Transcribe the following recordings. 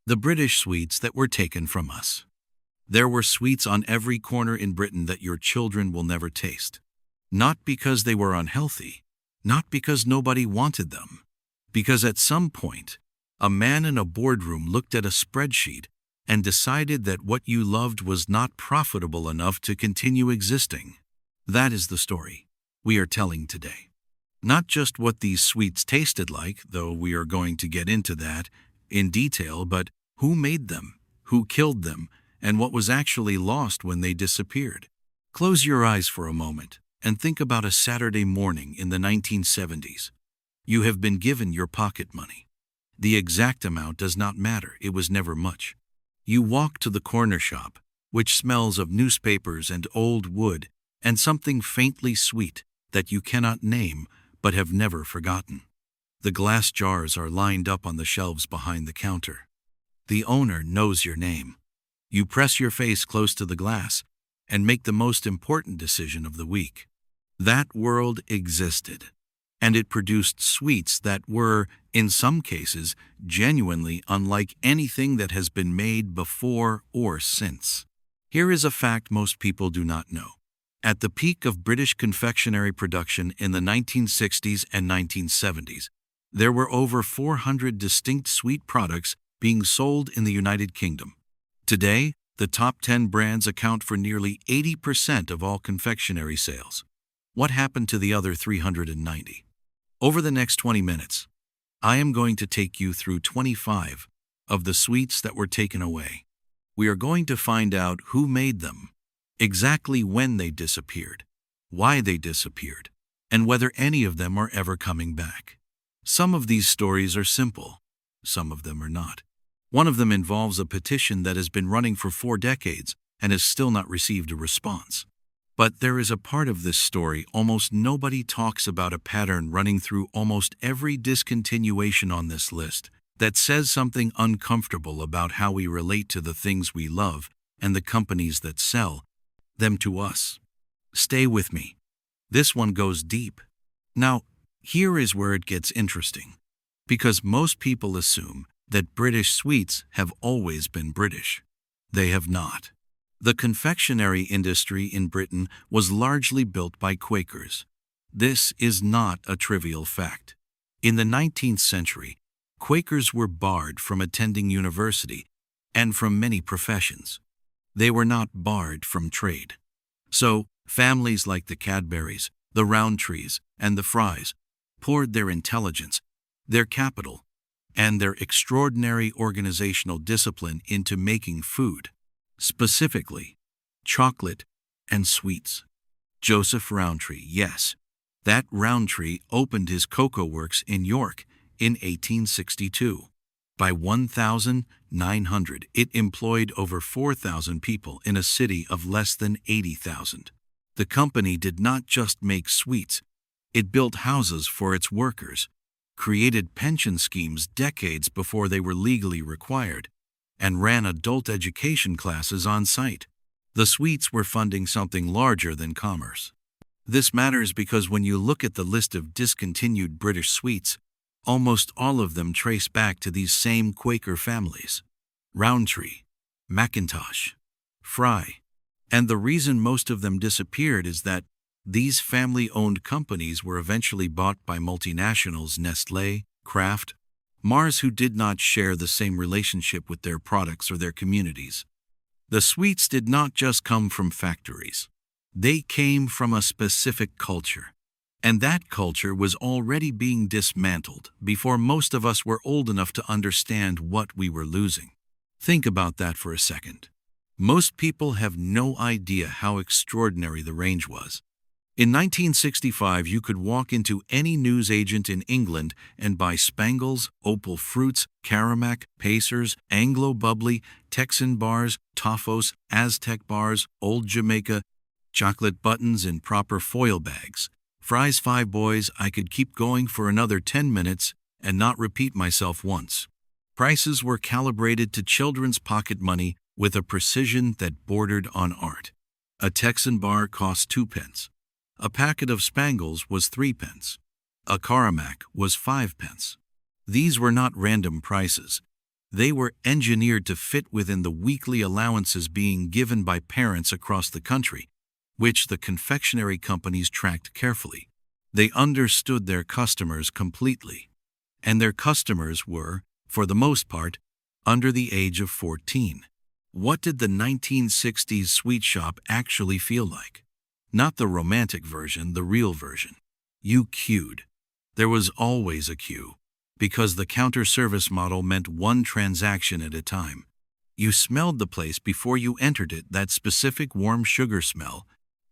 The British sweets that were taken from us. There were sweets on every corner in Britain that your children will never taste. Not because they were unhealthy, not because nobody wanted them, because at some point, a man in a boardroom looked at a spreadsheet and decided that what you loved was not profitable enough to continue existing. That is the story we are telling today. Not just what these sweets tasted like, though we are going to get into that in detail, but who made them, who killed them, and what was actually lost when they disappeared. Close your eyes for a moment and think about a Saturday morning in the 1970s. You have been given your pocket money. The exact amount does not matter, it was never much. You walk to the corner shop, which smells of newspapers and old wood and something faintly sweet that you cannot name but have never forgotten. The glass jars are lined up on the shelves behind the counter. The owner knows your name. You press your face close to the glass and make the most important decision of the week. That world existed, and it produced sweets that were, in some cases, genuinely unlike anything that has been made before or since. Here is a fact most people do not know. At the peak of British confectionery production in the 1960s and 1970s, there were over 400 distinct sweet products being sold in the United Kingdom. Today, the top 10 brands account for nearly 80% of all confectionery sales. What happened to the other 390? Over the next 20 minutes, I am going to take you through 25 of the sweets that were taken away. We are going to find out who made them, exactly when they disappeared, why they disappeared, and whether any of them are ever coming back. Some of these stories are simple, some of them are not. One of them involves a petition that has been running for 4 decades and has still not received a response. But there is a part of this story almost nobody talks about, a pattern running through almost every discontinuation on this list that says something uncomfortable about how we relate to the things we love and the companies that sell them to us. Stay with me. This one goes deep. Now, here is where it gets interesting, because most people assume that British sweets have always been British. They have not. The confectionery industry in Britain was largely built by Quakers. This is not a trivial fact. In the 19th century, Quakers were barred from attending university and from many professions. They were not barred from trade. So, families like the Cadburys, the Rowntrees, and the Frys poured their intelligence, their capital, and their extraordinary organizational discipline into making food, specifically chocolate and sweets. Joseph Rowntree, yes, that Rowntree opened his cocoa works in York in 1862. By 1900, it employed over 4,000 people in a city of less than 80,000. The company did not just make sweets, it built houses for its workers, created pension schemes decades before they were legally required, and ran adult education classes on site. The sweets were funding something larger than commerce. This matters because when you look at the list of discontinued British sweets, almost all of them trace back to these same Quaker families: Rowntree, Mackintosh, Fry. And the reason most of them disappeared is that these family-owned companies were eventually bought by multinationals Nestlé, Kraft, Mars, who did not share the same relationship with their products or their communities. The sweets did not just come from factories. They came from a specific culture. And that culture was already being dismantled before most of us were old enough to understand what we were losing. Think about that for a second. Most people have no idea how extraordinary the range was. In 1965, you could walk into any newsagent in England and buy Spangles, Opal Fruits, Caramac, Pacers, Anglo Bubbly, Texan bars, Toffos, Aztec bars, Old Jamaica, chocolate buttons in proper foil bags, Fry's Five Boys. I could keep going for another 10 minutes and not repeat myself once. Prices were calibrated to children's pocket money with a precision that bordered on art. A Texan bar cost 2 pence. A packet of Spangles was 3 pence. A Caramac was 5 pence. These were not random prices. They were engineered to fit within the weekly allowances being given by parents across the country, which the confectionery companies tracked carefully. They understood their customers completely, and their customers were, for the most part, under the age of 14. What did the 1960s sweet shop actually feel like? Not the romantic version, the real version. You queued. There was always a queue, because the counter service model meant one transaction at a time. You smelled the place before you entered it, that specific warm sugar smell,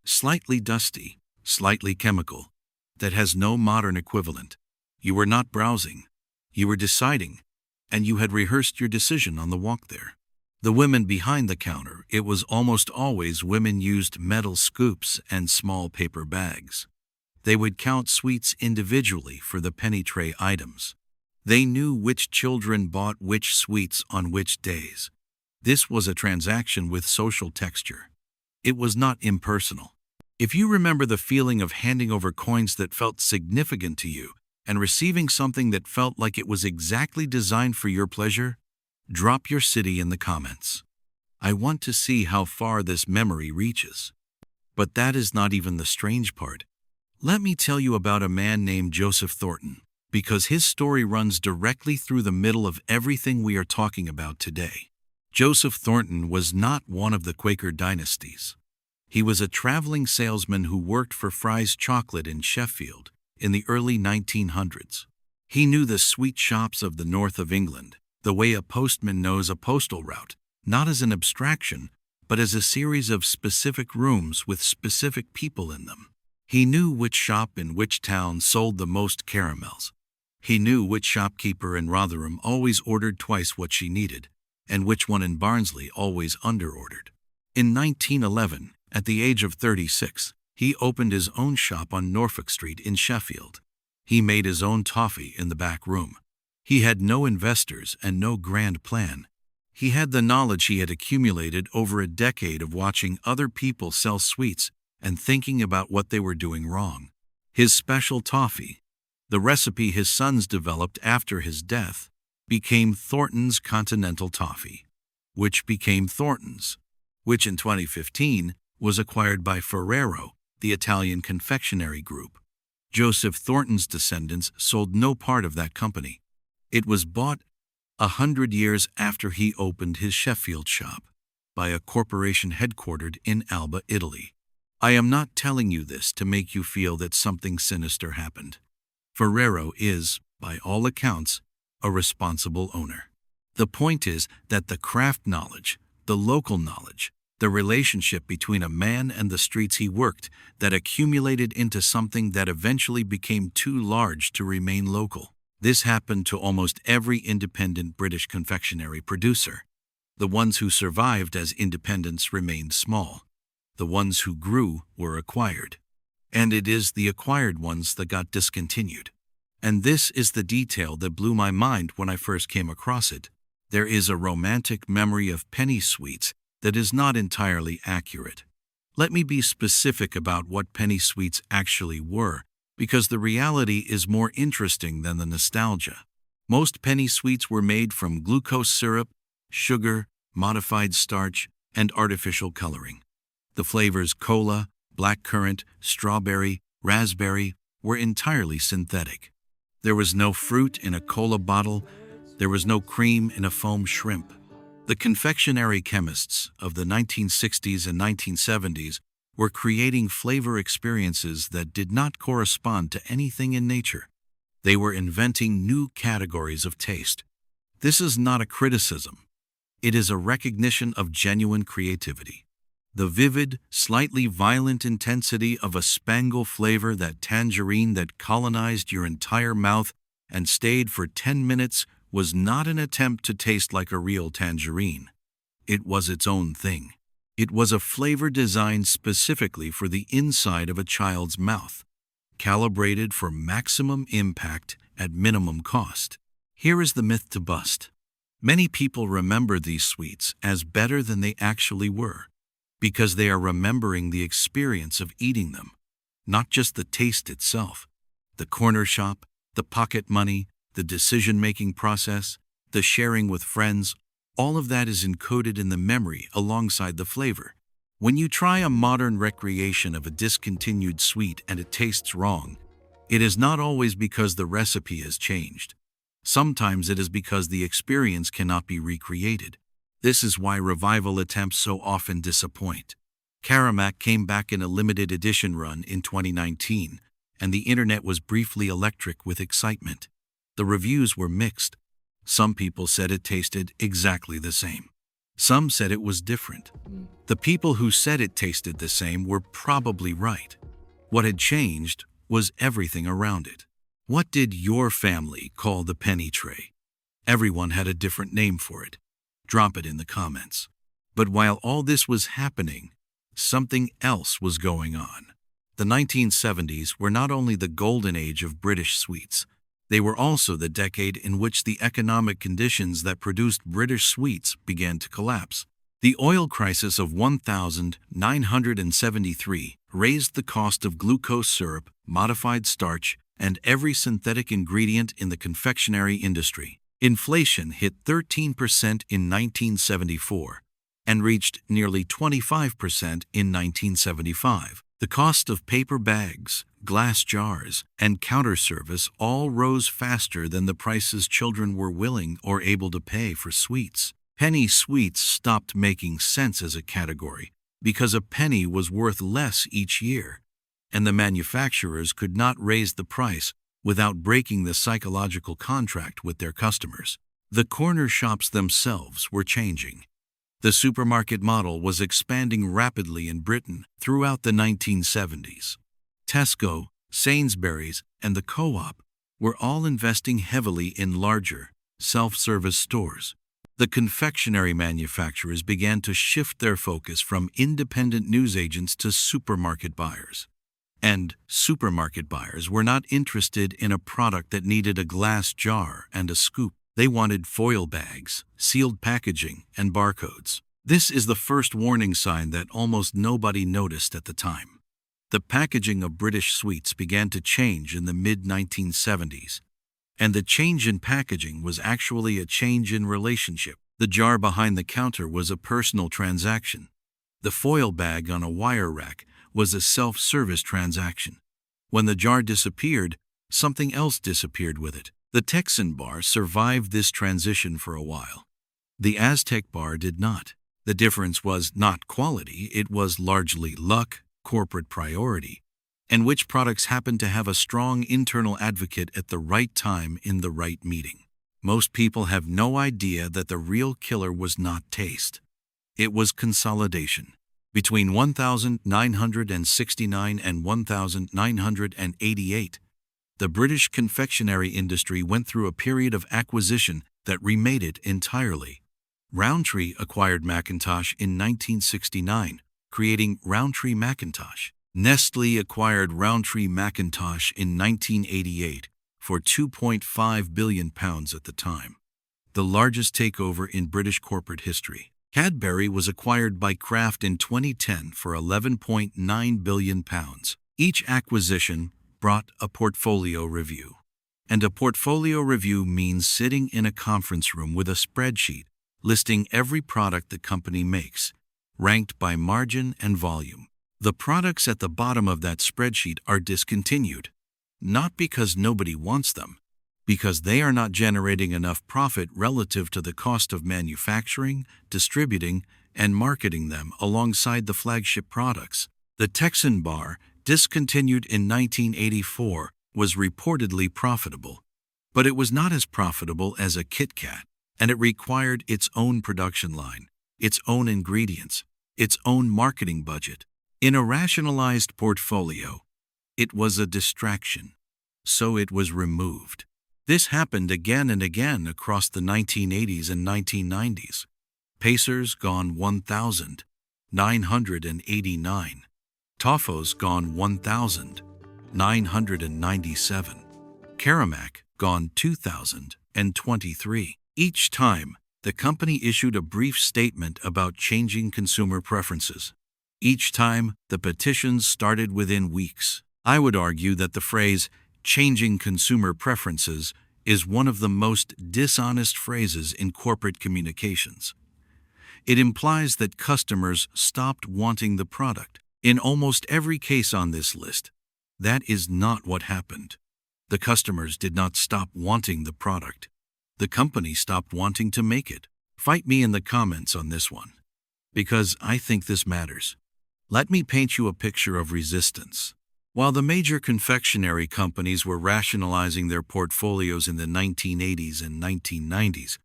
slightly dusty, slightly chemical, that has no modern equivalent. You were not browsing. You were deciding, and you had rehearsed your decision on the walk there. The women behind the counter, it was almost always women, used metal scoops and small paper bags. They would count sweets individually for the penny tray items. They knew which children bought which sweets on which days. This was a transaction with social texture. It was not impersonal. If you remember the feeling of handing over coins that felt significant to you and receiving something that felt like it was exactly designed for your pleasure, drop your city in the comments. I want to see how far this memory reaches. But that is not even the strange part. Let me tell you about a man named Joseph Thornton, because his story runs directly through the middle of everything we are talking about today. Joseph Thornton was not one of the Quaker dynasties. He was a traveling salesman who worked for Fry's Chocolate in Sheffield in the early 1900s. He knew the sweet shops of the north of England, the way a postman knows a postal route, not as an abstraction, but as a series of specific rooms with specific people in them. He knew which shop in which town sold the most caramels. He knew which shopkeeper in Rotherham always ordered twice what she needed, and which one in Barnsley always underordered. In 1911, at the age of 36, he opened his own shop on Norfolk Street in Sheffield. He made his own toffee in the back room. He had no investors and no grand plan. He had the knowledge he had accumulated over a decade of watching other people sell sweets and thinking about what they were doing wrong. His special toffee, the recipe his sons developed after his death, became Thornton's Continental Toffee, which became Thornton's, which in 2015 was acquired by Ferrero, the Italian confectionery group. Joseph Thornton's descendants sold no part of that company. It was bought 100 years after he opened his Sheffield shop by a corporation headquartered in Alba, Italy. I am not telling you this to make you feel that something sinister happened. Ferrero is, by all accounts, a responsible owner. The point is that the craft knowledge, the local knowledge, the relationship between a man and the streets he worked, that accumulated into something that eventually became too large to remain local. This happened to almost every independent British confectionery producer. The ones who survived as independents remained small. The ones who grew were acquired. And it is the acquired ones that got discontinued. And this is the detail that blew my mind when I first came across it. There is a romantic memory of penny sweets that is not entirely accurate. Let me be specific about what penny sweets actually were, because the reality is more interesting than the nostalgia. Most penny sweets were made from glucose syrup, sugar, modified starch, and artificial coloring. The flavors cola, blackcurrant, strawberry, raspberry were entirely synthetic. There was no fruit in a cola bottle. There was no cream in a foam shrimp. The confectionery chemists of the 1960s and 1970s were creating flavor experiences that did not correspond to anything in nature. They were inventing new categories of taste. This is not a criticism. It is a recognition of genuine creativity. The vivid, slightly violent intensity of a Spangle flavor, that tangerine that colonized your entire mouth and stayed for 10 minutes, was not an attempt to taste like a real tangerine. It was its own thing. It was a flavor designed specifically for the inside of a child's mouth, calibrated for maximum impact at minimum cost. Here is the myth to bust. Many people remember these sweets as better than they actually were, because they are remembering the experience of eating them, not just the taste itself. The corner shop, the pocket money, the decision-making process, the sharing with friends, all of that is encoded in the memory alongside the flavor. When you try a modern recreation of a discontinued sweet and it tastes wrong, it is not always because the recipe has changed. Sometimes it is because the experience cannot be recreated. This is why revival attempts so often disappoint. Caramac came back in a limited edition run in 2019, and the internet was briefly electric with excitement. The reviews were mixed. Some people said it tasted exactly the same. Some said it was different. The people who said it tasted the same were probably right. What had changed was everything around it. What did your family call the penny tray? Everyone had a different name for it. Drop it in the comments. But while all this was happening, something else was going on. The 1970s were not only the golden age of British sweets, they were also the decade in which the economic conditions that produced British sweets began to collapse. The oil crisis of 1973 raised the cost of glucose syrup, modified starch, and every synthetic ingredient in the confectionery industry. Inflation hit 13% in 1974 and reached nearly 25% in 1975. The cost of paper bags, glass jars, and counter service all rose faster than the prices children were willing or able to pay for sweets. Penny sweets stopped making sense as a category because a penny was worth less each year, and the manufacturers could not raise the price without breaking the psychological contract with their customers. The corner shops themselves were changing. The supermarket model was expanding rapidly in Britain throughout the 1970s. Tesco, Sainsbury's, and the Co-op were all investing heavily in larger, self-service stores. The confectionery manufacturers began to shift their focus from independent newsagents to supermarket buyers. And supermarket buyers were not interested in a product that needed a glass jar and a scoop. They wanted foil bags, sealed packaging, and barcodes. This is the first warning sign that almost nobody noticed at the time. The packaging of British sweets began to change in the mid-1970s. And the change in packaging was actually a change in relationship. The jar behind the counter was a personal transaction. The foil bag on a wire rack was a self-service transaction. When the jar disappeared, something else disappeared with it. The Texan bar survived this transition for a while. The Aztec bar did not. The difference was not quality, it was largely luck, corporate priority, and which products happened to have a strong internal advocate at the right time in the right meeting. Most people have no idea that the real killer was not taste. It was consolidation. Between 1969 and 1988, the British confectionery industry went through a period of acquisition that remade it entirely. Rowntree acquired Macintosh in 1969, creating Rowntree Macintosh. Nestlé acquired Rowntree Macintosh in 1988 for £2.5 billion at the time, the largest takeover in British corporate history. Cadbury was acquired by Kraft in 2010 for £11.9 billion. Each acquisition brought a portfolio review. And a portfolio review means sitting in a conference room with a spreadsheet listing every product the company makes, ranked by margin and volume. The products at the bottom of that spreadsheet are discontinued, not because nobody wants them, because they are not generating enough profit relative to the cost of manufacturing, distributing, and marketing them alongside the flagship products. The Texan bar, discontinued in 1984, was reportedly profitable, but it was not as profitable as a Kit Kat, and it required its own production line, its own ingredients, its own marketing budget. In a rationalized portfolio, it was a distraction, so it was removed. This happened again and again across the 1980s and 1990s. Pacers gone 1,989. Toffos gone 1,997. Caramac gone 2,023. Each time, the company issued a brief statement about changing consumer preferences. Each time, the petitions started within weeks. I would argue that the phrase, changing consumer preferences, is one of the most dishonest phrases in corporate communications. It implies that customers stopped wanting the product. In almost every case on this list, that is not what happened. The customers did not stop wanting the product. The company stopped wanting to make it. Fight me in the comments on this one, because I think this matters. Let me paint you a picture of resistance. While the major confectionery companies were rationalizing their portfolios in the 1980s and 1990s,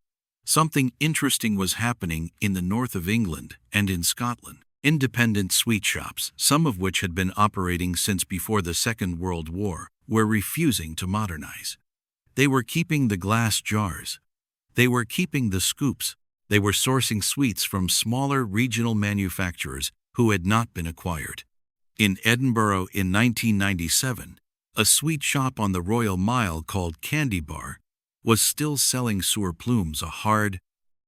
something interesting was happening in the north of England and in Scotland. Independent sweet shops, some of which had been operating since before the Second World War, were refusing to modernize. They were keeping the glass jars. They were keeping the scoops. They were sourcing sweets from smaller regional manufacturers who had not been acquired. In Edinburgh in 1997, a sweet shop on the Royal Mile called Candy Bar was still selling sour plumes, a hard,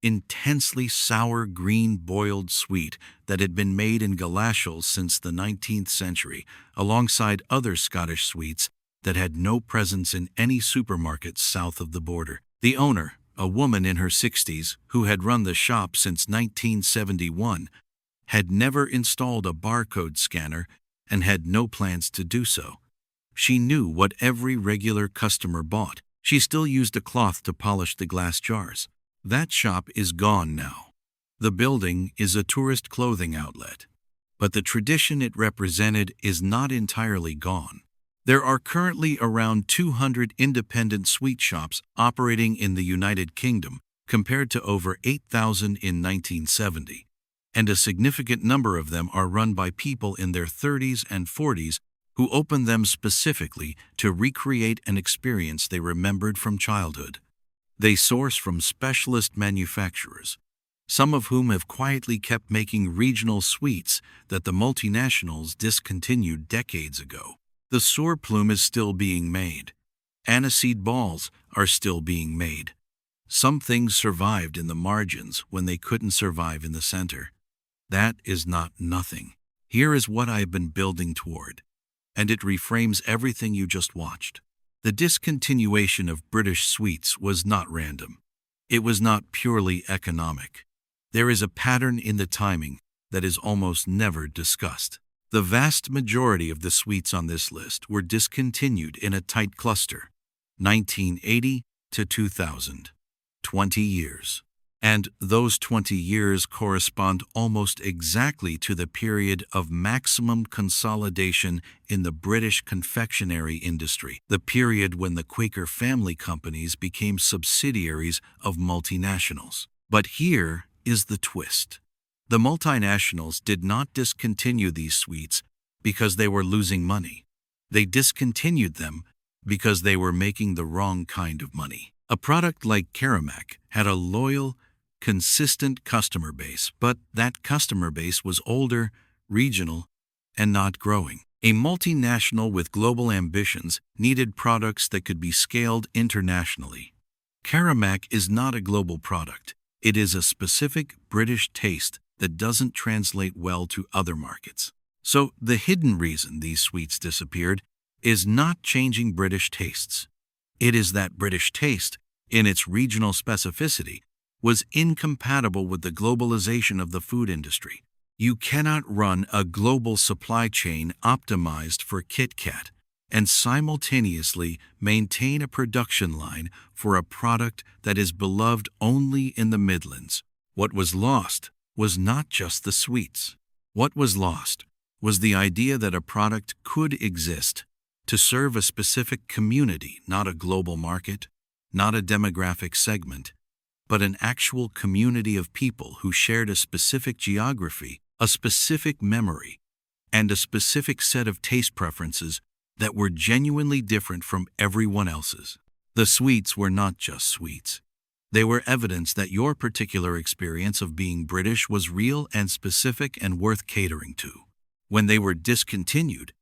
intensely sour green boiled sweet that had been made in gallashes since the 19th century, alongside other Scottish sweets that had no presence in any supermarkets south of the border. The owner, a woman in her 60s who had run the shop since 1971, had never installed a barcode scanner and had no plans to do so. She knew what every regular customer bought. She still used a cloth to polish the glass jars. That shop is gone now. The building is a tourist clothing outlet, but the tradition it represented is not entirely gone. There are currently around 200 independent sweet shops operating in the United Kingdom, compared to over 8,000 in 1970. And a significant number of them are run by people in their 30s and 40s who opened them specifically to recreate an experience they remembered from childhood. They source from specialist manufacturers, some of whom have quietly kept making regional sweets that the multinationals discontinued decades ago. The sour plume is still being made. Aniseed balls are still being made. Some things survived in the margins when they couldn't survive in the center. That is not nothing. Here is what I have been building toward, and it reframes everything you just watched. The discontinuation of British sweets was not random. It was not purely economic. There is a pattern in the timing that is almost never discussed. The vast majority of the sweets on this list were discontinued in a tight cluster, 1980 to 2000, 20 years. And those 20 years correspond almost exactly to the period of maximum consolidation in the British confectionery industry, the period when the Quaker family companies became subsidiaries of multinationals. But here is the twist. The multinationals did not discontinue these sweets because they were losing money. They discontinued them because they were making the wrong kind of money. A product like Caramac had a loyal, consistent customer base, but that customer base was older, regional, and not growing. A multinational with global ambitions needed products that could be scaled internationally. Caramac is not a global product. It is a specific British taste that doesn't translate well to other markets. So the hidden reason these sweets disappeared is not changing British tastes. It is that British taste, in its regional specificity, was incompatible with the globalization of the food industry. You cannot run a global supply chain optimized for Kit Kat and simultaneously maintain a production line for a product that is beloved only in the Midlands. What was lost was not just the sweets. What was lost was the idea that a product could exist to serve a specific community, not a global market, not a demographic segment, but an actual community of people who shared a specific geography, a specific memory, and a specific set of taste preferences that were genuinely different from everyone else's. The sweets were not just sweets. They were evidence that your particular experience of being British was real and specific and worth catering to. When they were discontinued,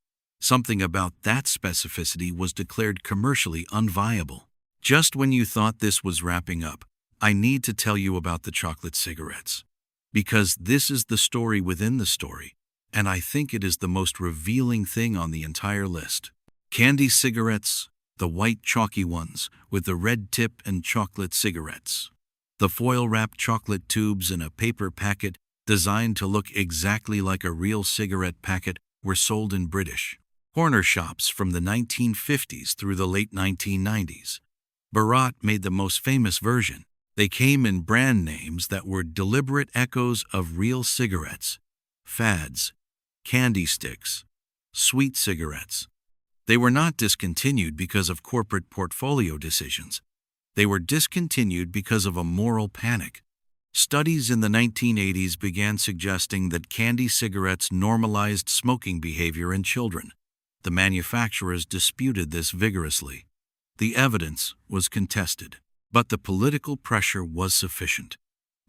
something about that specificity was declared commercially unviable. Just when you thought this was wrapping up, I need to tell you about the chocolate cigarettes. Because this is the story within the story, and I think it is the most revealing thing on the entire list. Candy cigarettes the white chalky ones with the red tip and chocolate cigarettes. The foil-wrapped chocolate tubes in a paper packet designed to look exactly like a real cigarette packet were sold in British corner shops from the 1950s through the late 1990s. Bharat made the most famous version. They came in brand names that were deliberate echoes of real cigarettes, fads, candy sticks, sweet cigarettes. They were not discontinued because of corporate portfolio decisions. They were discontinued because of a moral panic. Studies in the 1980s began suggesting that candy cigarettes normalized smoking behavior in children. The manufacturers disputed this vigorously. The evidence was contested, but the political pressure was sufficient.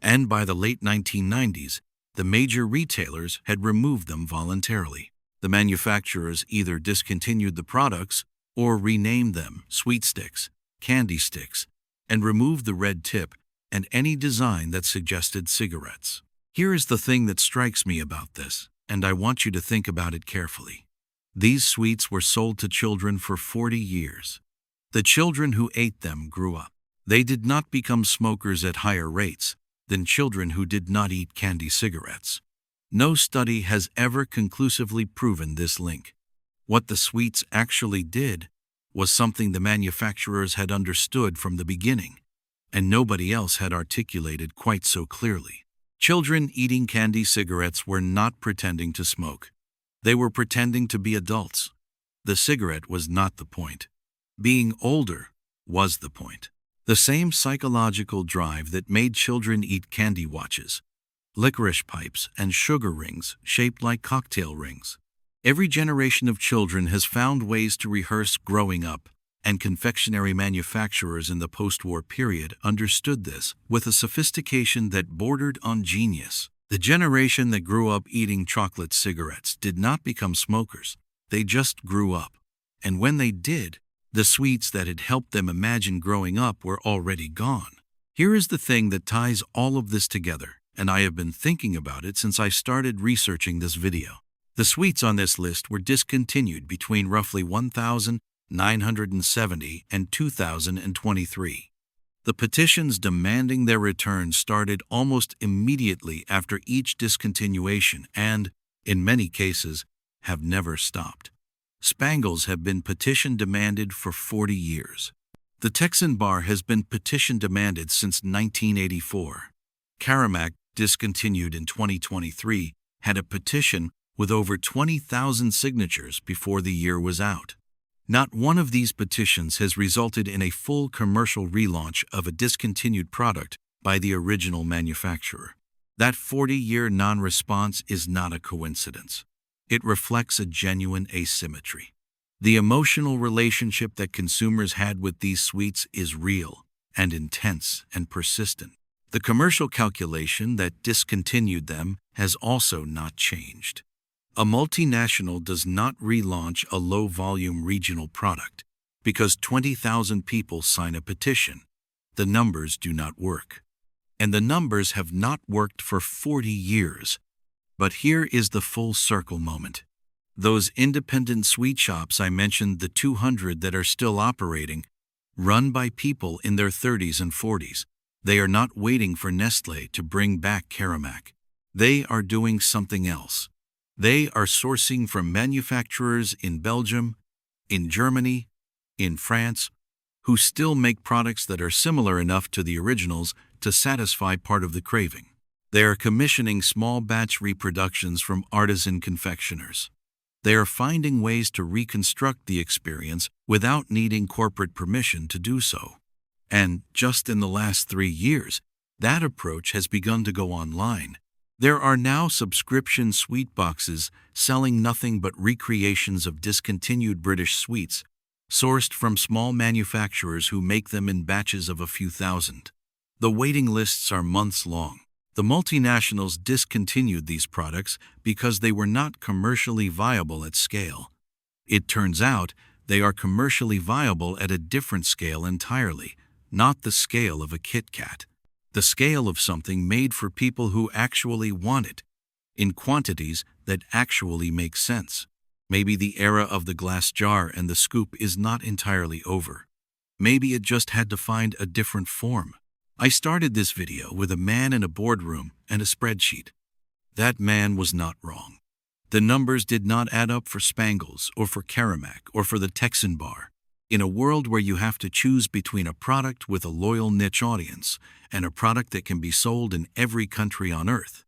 And by the late 1990s, the major retailers had removed them voluntarily. The manufacturers either discontinued the products or renamed them sweet sticks, candy sticks, and removed the red tip and any design that suggested cigarettes. Here is the thing that strikes me about this, and I want you to think about it carefully. These sweets were sold to children for 40 years. The children who ate them grew up. They did not become smokers at higher rates than children who did not eat candy cigarettes. No study has ever conclusively proven this link. What the sweets actually did was something the manufacturers had understood from the beginning, and nobody else had articulated quite so clearly. Children eating candy cigarettes were not pretending to smoke. They were pretending to be adults. The cigarette was not the point. Being older was the point. The same psychological drive that made children eat candy watches, licorice pipes, and sugar rings shaped like cocktail rings. Every generation of children has found ways to rehearse growing up, and confectionery manufacturers in the post-war period understood this with a sophistication that bordered on genius. The generation that grew up eating chocolate cigarettes did not become smokers. They just grew up. And when they did, the sweets that had helped them imagine growing up were already gone. Here is the thing that ties all of this together, and I have been thinking about it since I started researching this video. The sweets on this list were discontinued between roughly 1970 and 2023. The petitions demanding their return started almost immediately after each discontinuation and, in many cases, have never stopped. Spangles have been petition demanded for 40 years. The Texan bar has been petition demanded since 1984. Caramac, discontinued in 2023, had a petition with over 20,000 signatures before the year was out. Not one of these petitions has resulted in a full commercial relaunch of a discontinued product by the original manufacturer. That 40-year non-response is not a coincidence. It reflects a genuine asymmetry. The emotional relationship that consumers had with these sweets is real and intense and persistent. The commercial calculation that discontinued them has also not changed. A multinational does not relaunch a low-volume regional product because 20,000 people sign a petition. The numbers do not work. And the numbers have not worked for 40 years. But here is the full circle moment. Those independent sweet shops I mentioned, the 200 that are still operating, run by people in their 30s and 40s. They are not waiting for Nestlé to bring back Caramac. They are doing something else. They are sourcing from manufacturers in Belgium, in Germany, in France, who still make products that are similar enough to the originals to satisfy part of the craving. They are commissioning small batch reproductions from artisan confectioners. They are finding ways to reconstruct the experience without needing corporate permission to do so. And just in the last 3 years, that approach has begun to go online. There are now subscription sweet boxes selling nothing but recreations of discontinued British sweets, sourced from small manufacturers who make them in batches of a few thousand. The waiting lists are months long. The multinationals discontinued these products because they were not commercially viable at scale. It turns out they are commercially viable at a different scale entirely, not the scale of a Kit Kat. The scale of something made for people who actually want it, in quantities that actually make sense. Maybe the era of the glass jar and the scoop is not entirely over. Maybe it just had to find a different form. I started this video with a man in a boardroom and a spreadsheet. That man was not wrong. The numbers did not add up for Spangles or for Caramac or for the Texan bar. In a world where you have to choose between a product with a loyal niche audience and a product that can be sold in every country on earth,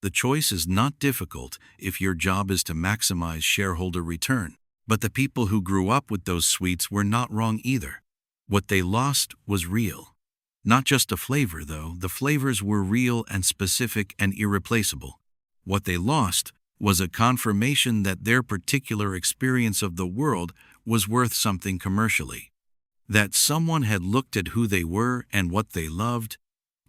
the choice is not difficult if your job is to maximize shareholder return. But the people who grew up with those sweets were not wrong either. What they lost was real. Not just a flavor, though. The flavors were real and specific and irreplaceable. What they lost was a confirmation that their particular experience of the world was worth something commercially. That someone had looked at who they were and what they loved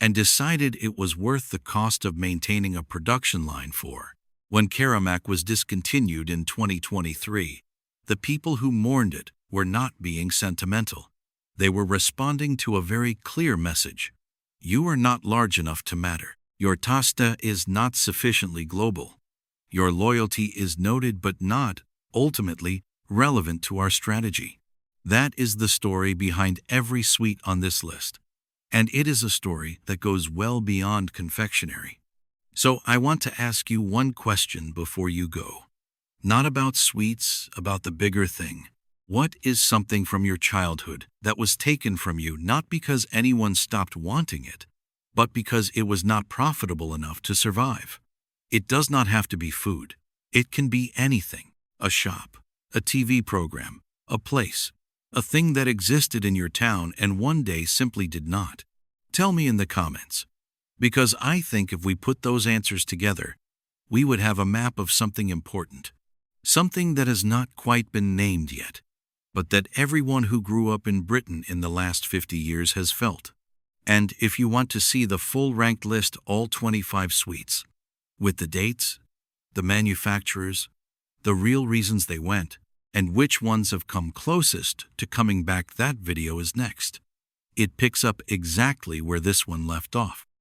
and decided it was worth the cost of maintaining a production line for. When Caramac was discontinued in 2023, the people who mourned it were not being sentimental. They were responding to a very clear message. You are not large enough to matter. Your tasta is not sufficiently global. Your loyalty is noted but not, ultimately, relevant to our strategy. That is the story behind every sweet on this list. And it is a story that goes well beyond confectionery. So I want to ask you one question before you go. Not about sweets, about the bigger thing. What is something from your childhood that was taken from you not because anyone stopped wanting it, but because it was not profitable enough to survive? It does not have to be food. It can be anything. A shop, a TV program, a place, a thing that existed in your town and one day simply did not. Tell me in the comments. Because I think if we put those answers together, we would have a map of something important. Something that has not quite been named yet, but that everyone who grew up in Britain in the last 50 years has felt. And if you want to see the full ranked list, all 25 sweets, with the dates, the manufacturers, the real reasons they went, and which ones have come closest to coming back, that video is next. It picks up exactly where this one left off.